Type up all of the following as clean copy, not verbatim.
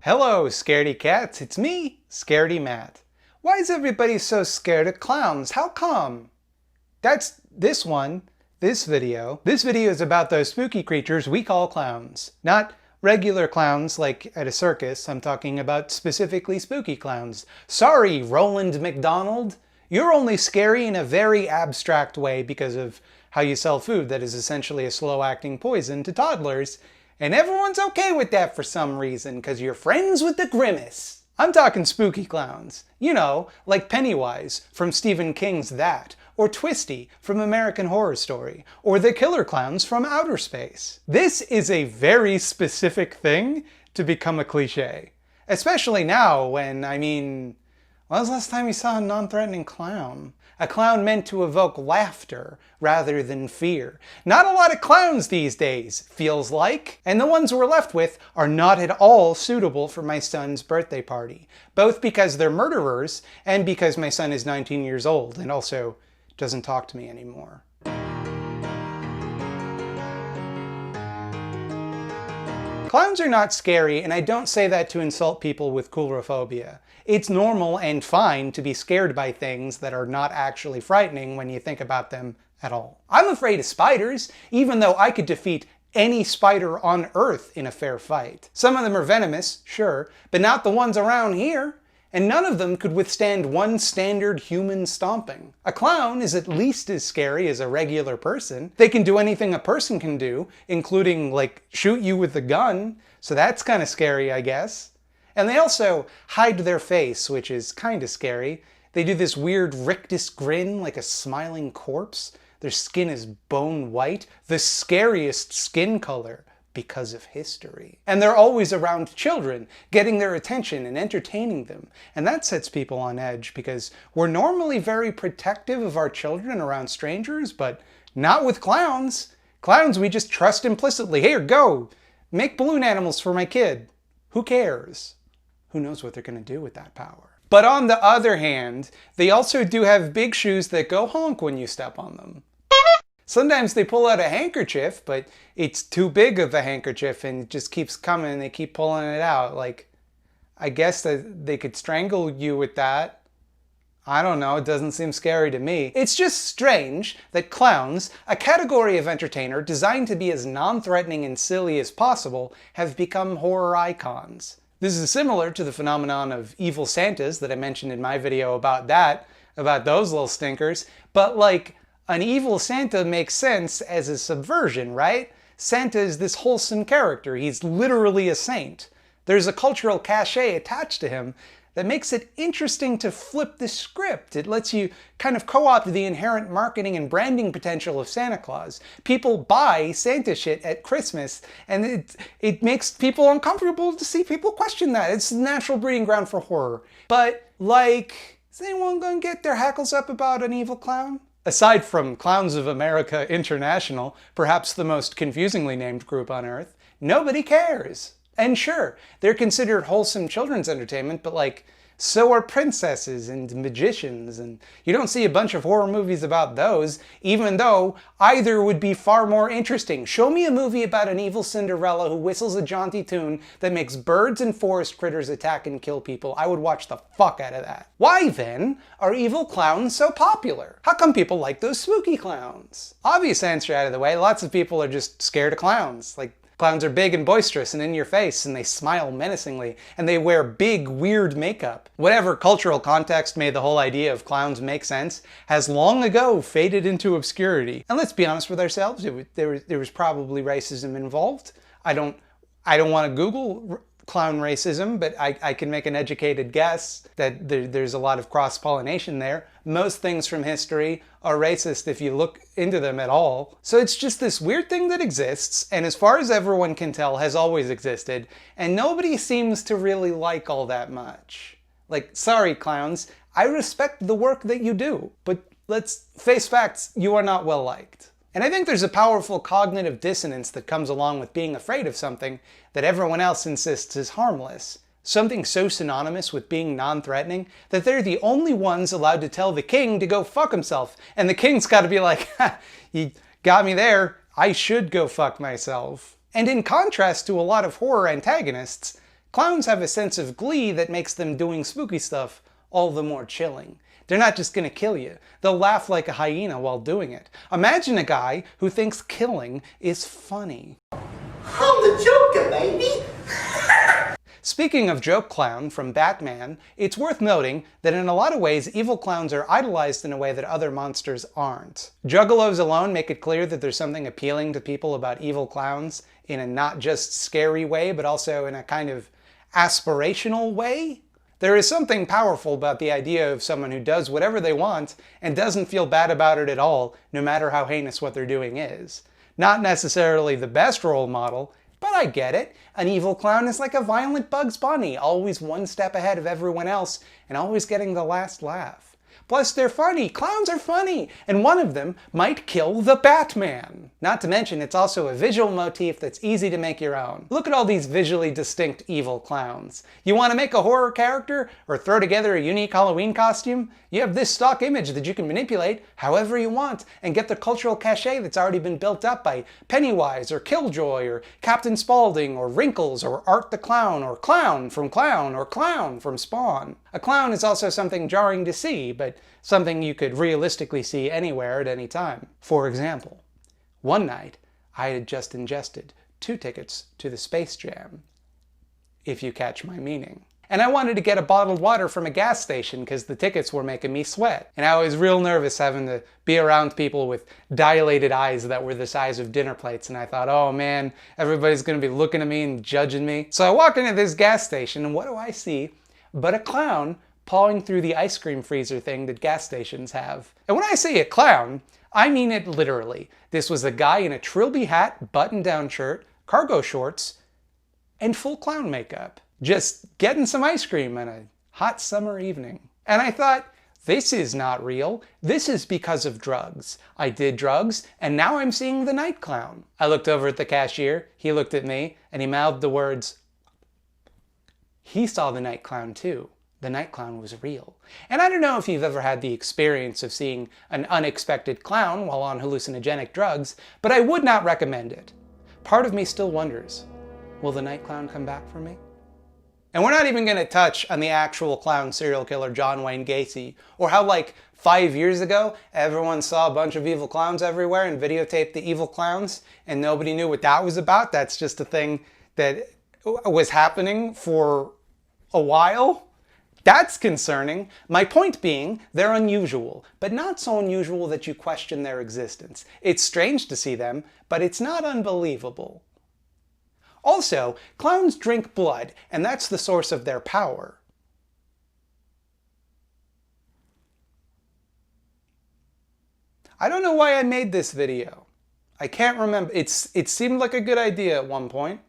Hello, scaredy cats, it's me, Scaredy Matt. Why is everybody so scared of clowns? How come? That's this video. This video is about those spooky creatures we call clowns. Not regular clowns like at a circus, I'm talking about specifically spooky clowns. Sorry, Roland McDonald. You're only scary in a very abstract way because of how you sell food that is essentially a slow-acting poison to toddlers. And everyone's okay with that for some reason, because you're friends with the Grimace. I'm talking spooky clowns. You know, like Pennywise from Stephen King's That, or Twisty from American Horror Story, or the killer clowns from Outer Space. This is a very specific thing to become a cliche. Especially now when, when was the last time you saw a non-threatening clown? A clown meant to evoke laughter rather than fear. Not a lot of clowns these days, feels like. And the ones we're left with are not at all suitable for my son's birthday party. Both because they're murderers and because my son is 19 years old and also doesn't talk to me anymore. Clowns are not scary, and I don't say that to insult people with coulrophobia. It's normal and fine to be scared by things that are not actually frightening when you think about them at all. I'm afraid of spiders, even though I could defeat any spider on Earth in a fair fight. Some of them are venomous, sure, but not the ones around here. And none of them could withstand one standard human stomping. A clown is at least as scary as a regular person. They can do anything a person can do, including, like, shoot you with a gun, so that's kind of scary, I guess. And they also hide their face, which is kind of scary. They do this weird rictus grin like a smiling corpse. Their skin is bone white, the scariest skin color because of history. And they're always around children, getting their attention and entertaining them. And that sets people on edge because we're normally very protective of our children around strangers, but not with clowns. Clowns we just trust implicitly. Here, go! Make balloon animals for my kid. Who cares? Who knows what they're gonna do with that power? But on the other hand, they also do have big shoes that go honk when you step on them. Sometimes they pull out a handkerchief, but it's too big of a handkerchief and it just keeps coming and they keep pulling it out. Like, I guess that they could strangle you with that. I don't know, it doesn't seem scary to me. It's just strange that clowns, a category of entertainer designed to be as non-threatening and silly as possible, have become horror icons. This is similar to the phenomenon of evil Santas that I mentioned in my video about those little stinkers, but like, an evil Santa makes sense as a subversion, right? Santa is this wholesome character. He's literally a saint. There's a cultural cachet attached to him that makes it interesting to flip the script. It lets you kind of co-opt the inherent marketing and branding potential of Santa Claus. People buy Santa shit at Christmas, and it makes people uncomfortable to see people question that. It's a natural breeding ground for horror. But, like, is anyone gonna get their hackles up about an evil clown? Aside from Clowns of America International, perhaps the most confusingly named group on Earth, nobody cares. And sure, they're considered wholesome children's entertainment, but like, so are princesses and magicians, and you don't see a bunch of horror movies about those, even though either would be far more interesting. Show me a movie about an evil Cinderella who whistles a jaunty tune that makes birds and forest critters attack and kill people. I would watch the fuck out of that. Why then are evil clowns so popular? How come people like those spooky clowns? Obvious answer out of the way, lots of people are just scared of clowns. Like, clowns are big and boisterous and in your face, and they smile menacingly, and they wear big, weird makeup. Whatever cultural context made the whole idea of clowns make sense has long ago faded into obscurity. And let's be honest with ourselves, there was probably racism involved. I don't want to Google clown racism, but I can make an educated guess that there's a lot of cross-pollination there. Most things from history are racist if you look into them at all. So it's just this weird thing that exists, and as far as everyone can tell, has always existed, and nobody seems to really like all that much. Like, sorry clowns, I respect the work that you do, but let's face facts, you are not well liked. And I think there's a powerful cognitive dissonance that comes along with being afraid of something that everyone else insists is harmless. Something so synonymous with being non-threatening that they're the only ones allowed to tell the king to go fuck himself. And the king's gotta be like, ha, you got me there, I should go fuck myself. And in contrast to a lot of horror antagonists, Clowns have a sense of glee that makes them doing spooky stuff all the more chilling. They're not just gonna kill you. They'll laugh like a hyena while doing it. Imagine a guy who thinks killing is funny. I'm the Joker, baby! Speaking of Joke Clown from Batman, it's worth noting that in a lot of ways, evil clowns are idolized in a way that other monsters aren't. Juggalos alone make it clear that there's something appealing to people about evil clowns in a not just scary way, but also in a kind of aspirational way. There is something powerful about the idea of someone who does whatever they want and doesn't feel bad about it at all, no matter how heinous what they're doing is. Not necessarily the best role model, but I get it. An evil clown is like a violent Bugs Bunny, always one step ahead of everyone else and always getting the last laugh. Plus, they're funny. Clowns are funny. And one of them might kill the Batman. Not to mention, it's also a visual motif that's easy to make your own. Look at all these visually distinct evil clowns. You want to make a horror character or throw together a unique Halloween costume? You have this stock image that you can manipulate however you want and get the cultural cachet that's already been built up by Pennywise or Killjoy or Captain Spaulding or Wrinkles or Art the Clown or Clown or Clown from Spawn. A clown is also something jarring to see, but something you could realistically see anywhere at any time. For example, one night I had just ingested 2 tickets to the Space Jam, if you catch my meaning. And I wanted to get a bottled water from a gas station because the tickets were making me sweat. And I was real nervous having to be around people with dilated eyes that were the size of dinner plates. And I thought, oh man, everybody's gonna be looking at me and judging me. So I walk into this gas station and what do I see but a clown pawing through the ice cream freezer thing that gas stations have. And when I say a clown, I mean it literally. This was a guy in a Trilby hat, button-down shirt, cargo shorts, and full clown makeup. Just getting some ice cream on a hot summer evening. And I thought, this is not real. This is because of drugs. I did drugs, and now I'm seeing the night clown. I looked over at the cashier, he looked at me, and he mouthed the words. He saw the night clown too. The night clown was real. And I don't know if you've ever had the experience of seeing an unexpected clown while on hallucinogenic drugs, but I would not recommend it. Part of me still wonders, will the night clown come back for me? And we're not even going to touch on the actual clown serial killer John Wayne Gacy, or how like 5 years ago, everyone saw a bunch of evil clowns everywhere and videotaped the evil clowns, and nobody knew what that was about. That's just a thing that was happening for a while. That's concerning. My point being, they're unusual, but not so unusual that you question their existence. It's strange to see them, but it's not unbelievable. Also, clowns drink blood, and that's the source of their power. I don't know why I made this video. I can't remember. It seemed like a good idea at one point.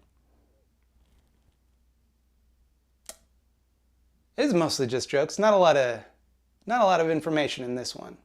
It's mostly just jokes. Not a lot of information in this one.